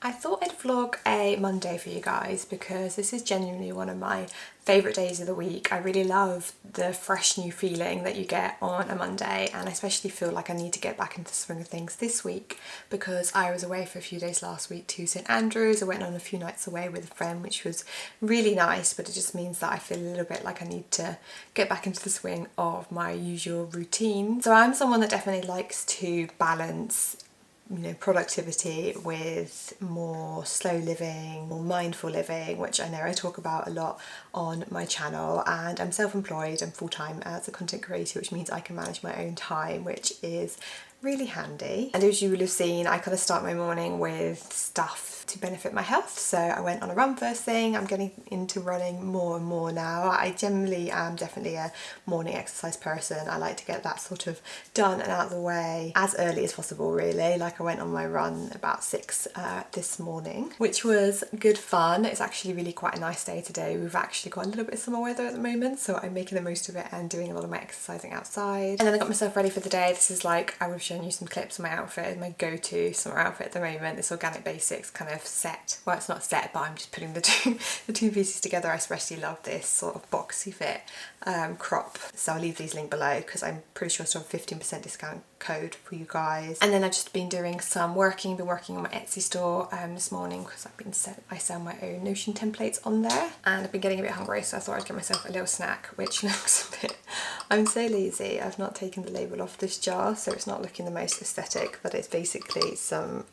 I thought I'd vlog a Monday for you guys because this is genuinely one of my favourite days of the week. I really love the fresh new feeling that you get on a Monday, and I especially feel like I need to get back into the swing of things this week because I was away for a few days last week to St Andrews. I went on a few nights away with a friend, which was really nice, but it just means that I feel a little bit like I need to get back into the swing of my usual routine. So I'm someone that definitely likes to balance productivity with more slow living, more mindful living, which I know I talk about a lot on my channel. And I'm self-employed, I'm full-time as a content creator, which means I can manage my own time, which is really handy. And as you will have seen, I kind of start my morning with stuff to benefit my health. So I went on a run first thing. I'm getting into running more and more now. I generally am definitely a morning exercise person. I like to get that sort of done and out of the way as early as possible, really. Like I went on my run about 6 this morning, which was good fun. It's actually really quite a nice day today. We've actually got a little bit of summer weather at the moment, so I'm making the most of it and doing a lot of my exercising outside. And then I got myself ready for the day. This is like, I would have shown you some clips of my outfit, my go-to summer outfit at the moment. This Organic Basics kind of set. Well, it's not set, but I'm just putting the two pieces together. I especially love this sort of boxy fit crop. So I'll leave these linked below because I'm pretty sure I still have a 15% discount code for you guys. And then I've just been doing some working, been working on my Etsy store this morning because I sell my own Notion templates on there, and I've been getting a bit hungry, so I thought I'd get myself a little snack, which looks a bit, I'm so lazy, I've not taken the label off this jar, so it's not looking the most aesthetic, but it's basically some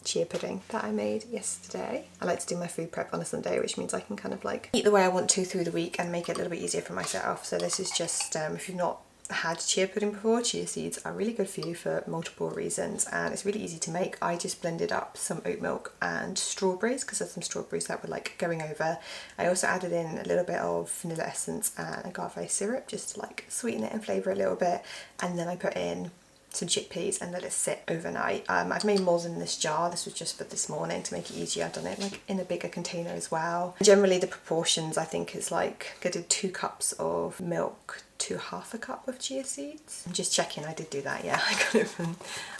chia pudding that I made yesterday. I like to do my food prep on a Sunday, which means I can kind of like eat the way I want to through the week and make it a little bit easier for myself. So this is just, if you've not had chia pudding before, chia seeds are really good for you for multiple reasons, and it's really easy to make. I just blended up some oat milk and strawberries because there's some strawberries that were like going over. I also added in a little bit of vanilla essence and agave syrup just to like sweeten it and flavour a little bit, and then I put in some chickpeas and let it sit overnight. I've made more than this jar. This was just for this morning to make it easier. I've done it like in a bigger container as well. Generally the proportions, I think, is like I did 2 cups of milk to half a cup of chia seeds. I'm just checking I did do that, yeah.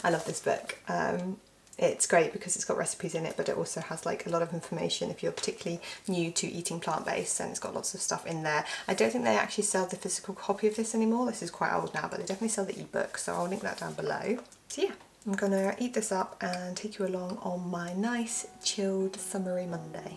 I love this book. It's great because it's got recipes in it, but it also has like a lot of information if you're particularly new to eating plant-based, and it's got lots of stuff in there. I don't think they actually sell the physical copy of this anymore. This is quite old now, but they definitely sell the ebook, so I'll link that down below. So yeah, I'm gonna eat this up and take you along on my nice chilled summery Monday.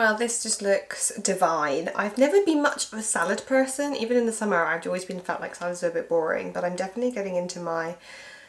Well, this just looks divine. I've never been much of a salad person. Even in the summer, I've always felt like salads are a bit boring, but I'm definitely getting into my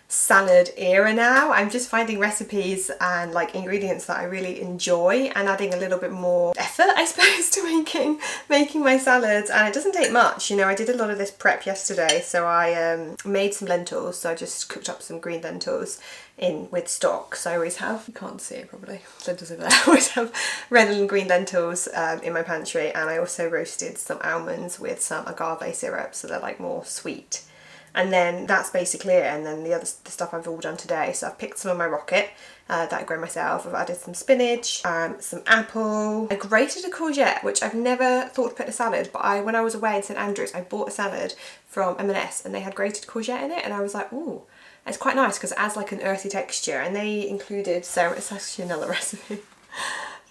salad era now. I'm just finding recipes and like ingredients that I really enjoy and adding a little bit more effort, I suppose, to making my salads. And it doesn't take much, you know. I did a lot of this prep yesterday, so I made some lentils. So I just cooked up some green lentils in with stock. So I always have, you can't see it probably, lentils over there. I always have red and green lentils in my pantry, and I also roasted some almonds with some agave syrup, so they're like more sweet. And then that's basically it, and then the stuff I've all done today. So I've picked some of my rocket that I grow myself. I've added some spinach, some apple. I grated a courgette, which I've never thought to put in a salad, but when I was away in St Andrews, I bought a salad from M&S and they had grated courgette in it, and I was like, ooh, it's quite nice because it adds like an earthy texture. And they included, so it's actually another recipe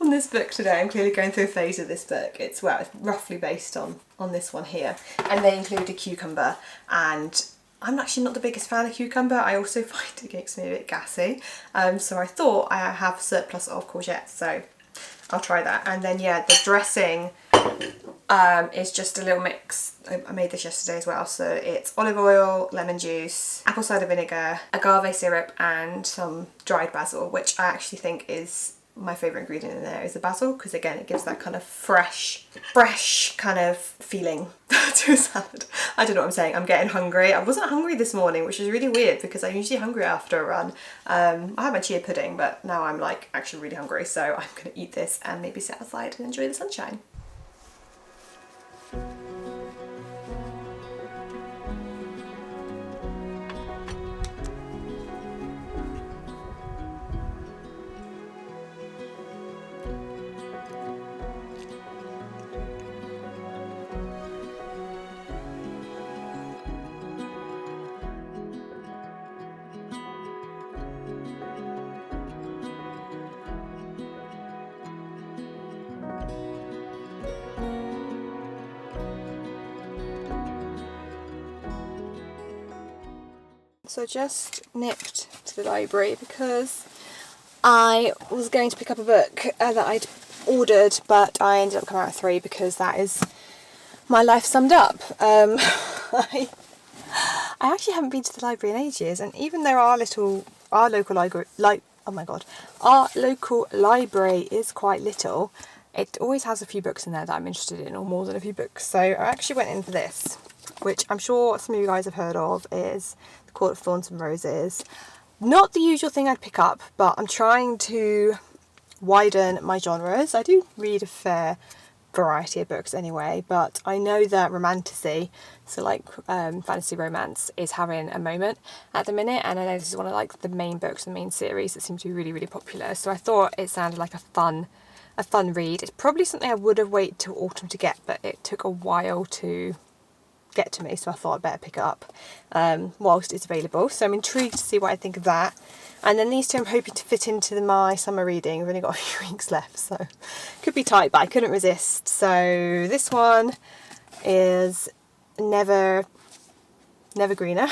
on this book today. I'm clearly going through a phase of this book. It's roughly based on this one here. And they include a cucumber, and I'm actually not the biggest fan of cucumber. I also find it makes me a bit gassy. So I thought I have a surplus of courgettes, so I'll try that. And then yeah, the dressing is just a little mix. I made this yesterday as well. So it's olive oil, lemon juice, apple cider vinegar, agave syrup and some dried basil, which I actually think is my favourite ingredient in there is the basil, because again it gives that kind of fresh kind of feeling to a salad. I don't know what I'm saying, I'm getting hungry. I wasn't hungry this morning, which is really weird because I'm usually hungry after a run. I had my chia pudding, but now I'm like actually really hungry, so I'm gonna eat this and maybe sit outside and enjoy the sunshine. So I just nipped to the library because I was going to pick up a book that I'd ordered, but I ended up coming out at 3 because that is my life summed up. I actually haven't been to the library in ages, and even though our local library, our local library is quite little, it always has a few books in there that I'm interested in, or more than a few books. So I actually went in for this, which I'm sure some of you guys have heard of, is The Court of Thorns and Roses. Not the usual thing I'd pick up, but I'm trying to widen my genres. I do read a fair variety of books anyway, but I know that romantasy, so like fantasy romance, is having a moment at the minute, and I know this is one of like the main books, the main series that seem to be really, really popular. So I thought it sounded like a fun read. It's probably something I would have waited till autumn to get, but it took a while to get to me, so I thought I'd better pick it up whilst it's available. So I'm intrigued to see what I think of that. And then these two I'm hoping to fit into my summer reading. I've only got a few weeks left, so could be tight, but I couldn't resist. So this one is Never Greener,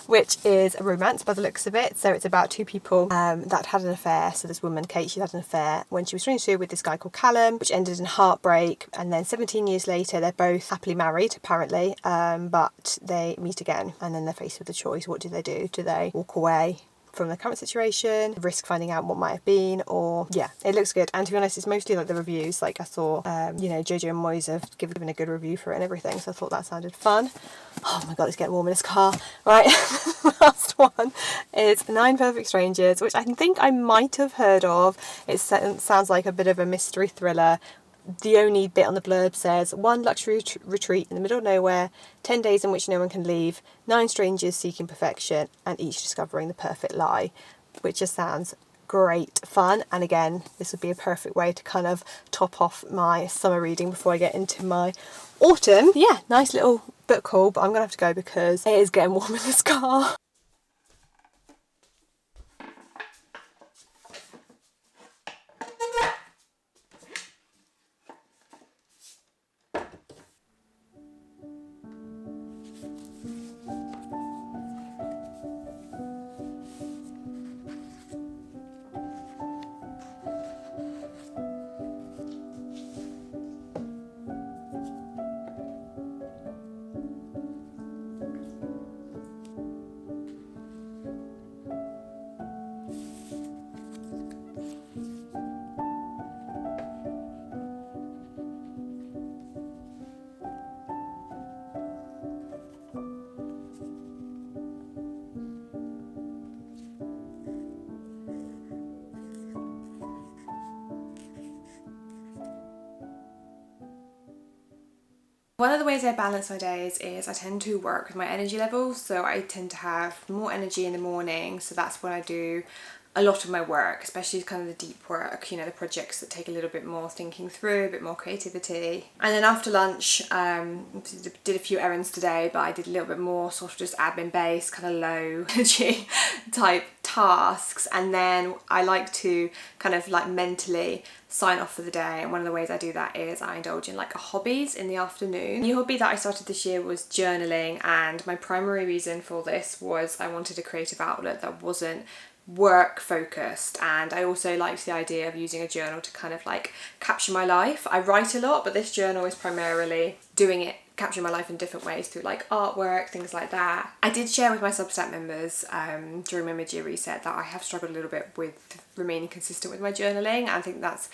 which is a romance by the looks of it. So it's about two people that had an affair. So this woman, Kate, she had an affair when she was 22 with this guy called Callum, which ended in heartbreak. And then 17 years later, they're both happily married, apparently, but they meet again, and then they're faced with a choice. What do? Do they walk away from the current situation, risk finding out what might have been, or yeah, it looks good. And to be honest, it's mostly like the reviews. Like I saw Jojo and Moyes have given a good review for it and everything, so I thought that sounded fun. Oh my god, it's getting warm in this car. Right, last one is 9 Perfect Strangers, which I think I might have heard of. It sounds like a bit of a mystery thriller. The only bit on the blurb says 1 luxury retreat in the middle of nowhere, 10 days in which no one can leave, 9 strangers seeking perfection, and each discovering the perfect lie, which just sounds great fun. And again, this would be a perfect way to kind of top off my summer reading before I get into my autumn. Yeah, nice little book haul, but I'm gonna have to go because it is getting warm in this car. One of the ways I balance my days is I tend to work with my energy levels, so I tend to have more energy in the morning, so that's when I do a lot of my work, especially kind of the deep work, the projects that take a little bit more thinking through, a bit more creativity. And then after lunch, did a few errands today, but I did a little bit more sort of just admin based, kind of low energy type tasks. And then I like to kind of like mentally sign off for the day, and one of the ways I do that is I indulge in like a hobbies in the afternoon. The hobby that I started this year was journaling, and my primary reason for this was I wanted a creative outlet that wasn't work focused, and I also liked the idea of using a journal to kind of like capture my life. I write a lot, but this journal is primarily capturing my life in different ways through like artwork, things like that. I did share with my Substack members during my mid-year reset that I have struggled a little bit with remaining consistent with my journaling. I think that's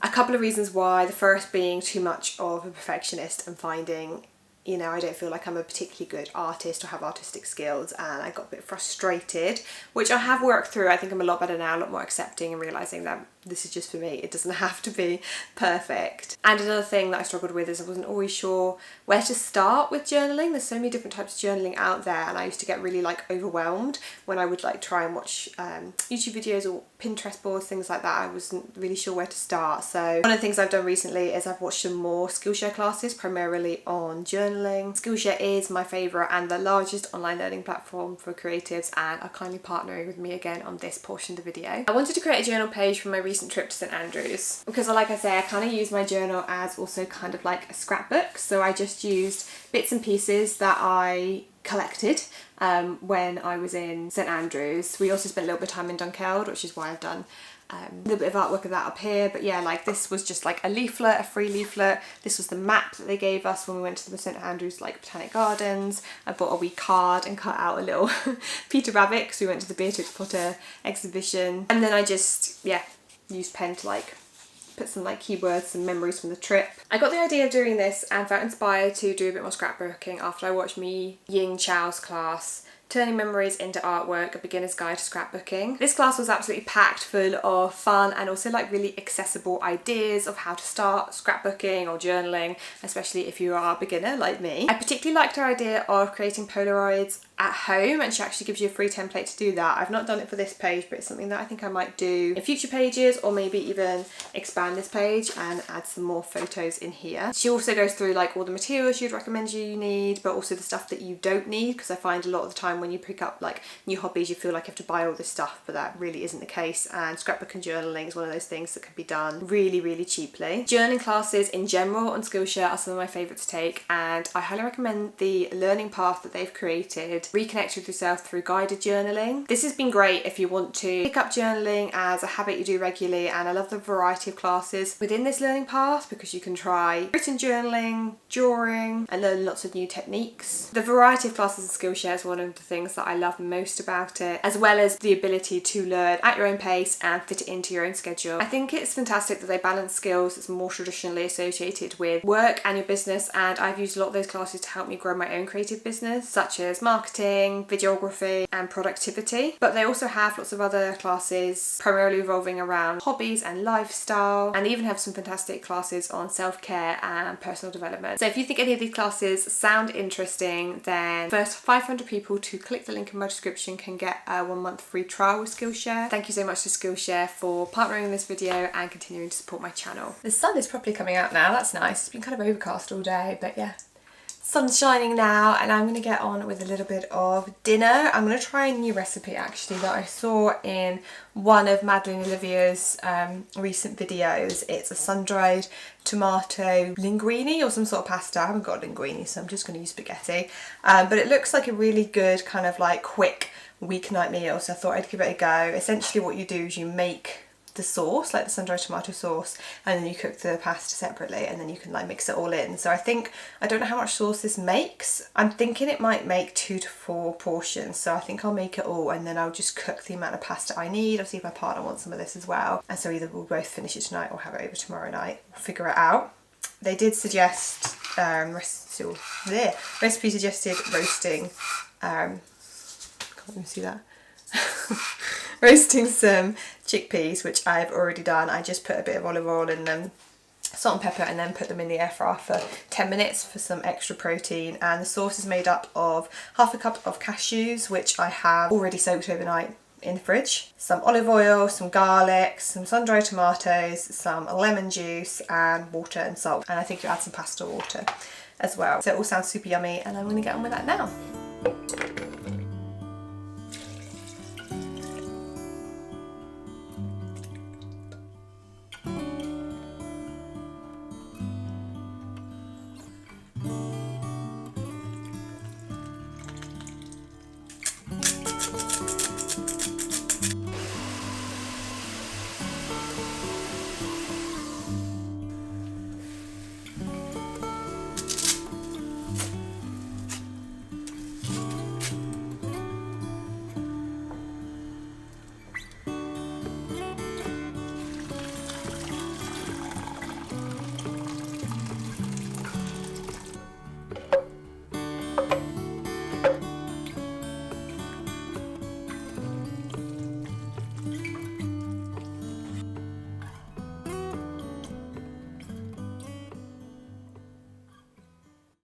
a couple of reasons why. The first being too much of a perfectionist and finding, you know, I don't feel like I'm a particularly good artist or have artistic skills, and I got a bit frustrated, which I have worked through. I think I'm a lot better now, a lot more accepting and realising that this is just for me. It doesn't have to be perfect. And another thing that I struggled with is I wasn't always sure where to start with journaling. There's so many different types of journaling out there, and I used to get really like overwhelmed when I would like try and watch YouTube videos or Pinterest boards, things like that. I wasn't really sure where to start. So one of the things I've done recently is I've watched some more Skillshare classes, primarily on journaling. Skillshare is my favourite and the largest online learning platform for creatives, and are kindly partnering with me again on this portion of the video. I wanted to create a journal page for my recent trip to St Andrews because, like I say, I kind of use my journal as also kind of like a scrapbook. So I just used bits and pieces that I collected when I was in St Andrews. We also spent a little bit of time in Dunkeld, which is why I've done a little bit of artwork of that up here. But yeah, like this was just like a leaflet, a free leaflet. This was the map that they gave us when we went to the St Andrews like Botanic Gardens. I bought a wee card and cut out a little Peter Rabbit because we went to the Beatrix Potter exhibition. And then I just, yeah, used pen to like put some like keywords and memories from the trip. I got the idea of doing this and felt inspired to do a bit more scrapbooking after I watched Mi Ying Chao's class, Turning Memories into Artwork, A Beginner's Guide to Scrapbooking. This class was absolutely packed full of fun and also like really accessible ideas of how to start scrapbooking or journaling, especially if you are a beginner like me. I particularly liked her idea of creating Polaroids at home, and she actually gives you a free template to do that. I've not done it for this page, but it's something that I think I might do in future pages, or maybe even expand this page and add some more photos in here. She also goes through like all the materials she'd recommend you need, but also the stuff that you don't need, because I find a lot of the time when you pick up like new hobbies you feel like you have to buy all this stuff, but that really isn't the case, and scrapbook and journaling is one of those things that can be done really, really cheaply. Journaling classes in general on Skillshare are some of my favourite to take, and I highly recommend the learning path that they've created, Reconnect with Yourself Through Guided Journaling. This has been great if you want to pick up journaling as a habit you do regularly, and I love the variety of classes within this learning path because you can try written journaling, drawing, and learn lots of new techniques. The variety of classes in Skillshare is one of the things that I love most about it, as well as the ability to learn at your own pace and fit it into your own schedule. I think it's fantastic that they balance skills that's more traditionally associated with work and your business, and I've used a lot of those classes to help me grow my own creative business, such as marketing, videography, and productivity. But they also have lots of other classes primarily revolving around hobbies and lifestyle, and they even have some fantastic classes on self-care and personal development. So if you think any of these classes sound interesting, then first 500 people to click the link in my description can get a 1 month free trial with Skillshare. Thank you so much to Skillshare for partnering in this video and continuing to support my channel. The sun is properly coming out now, that's nice. It's been kind of overcast all day, but yeah. Sun's shining now, and I'm going to get on with a little bit of dinner. I'm going to try a new recipe actually that I saw in one of Madeline Olivia's recent videos. It's a sun-dried tomato linguine or some sort of pasta. I haven't got linguine, so I'm just going to use spaghetti. But it looks like a really good kind of like quick weeknight meal, so I thought I'd give it a go. Essentially what you do is you make the sauce, like the sun-dried tomato sauce, and then you cook the pasta separately, and then you can like mix it all in. So I don't know how much sauce this makes. I'm thinking it might make 2 to 4 portions, so I think I'll make it all and then I'll just cook the amount of pasta I need. I'll see if my partner wants some of this as well, and so either we'll both finish it tonight or have it over tomorrow night. We'll figure it out. They did suggest recipe suggested roasting can't even see that roasting some chickpeas, which I've already done. I just put a bit of olive oil in them, salt and pepper, and then put them in the air fryer for 10 minutes for some extra protein. And the sauce is made up of half a cup of cashews, which I have already soaked overnight in the fridge, some olive oil, some garlic, some sun-dried tomatoes, some lemon juice, and water and salt. And I think you add some pasta water as well. So it all sounds super yummy, and I'm going to get on with that now.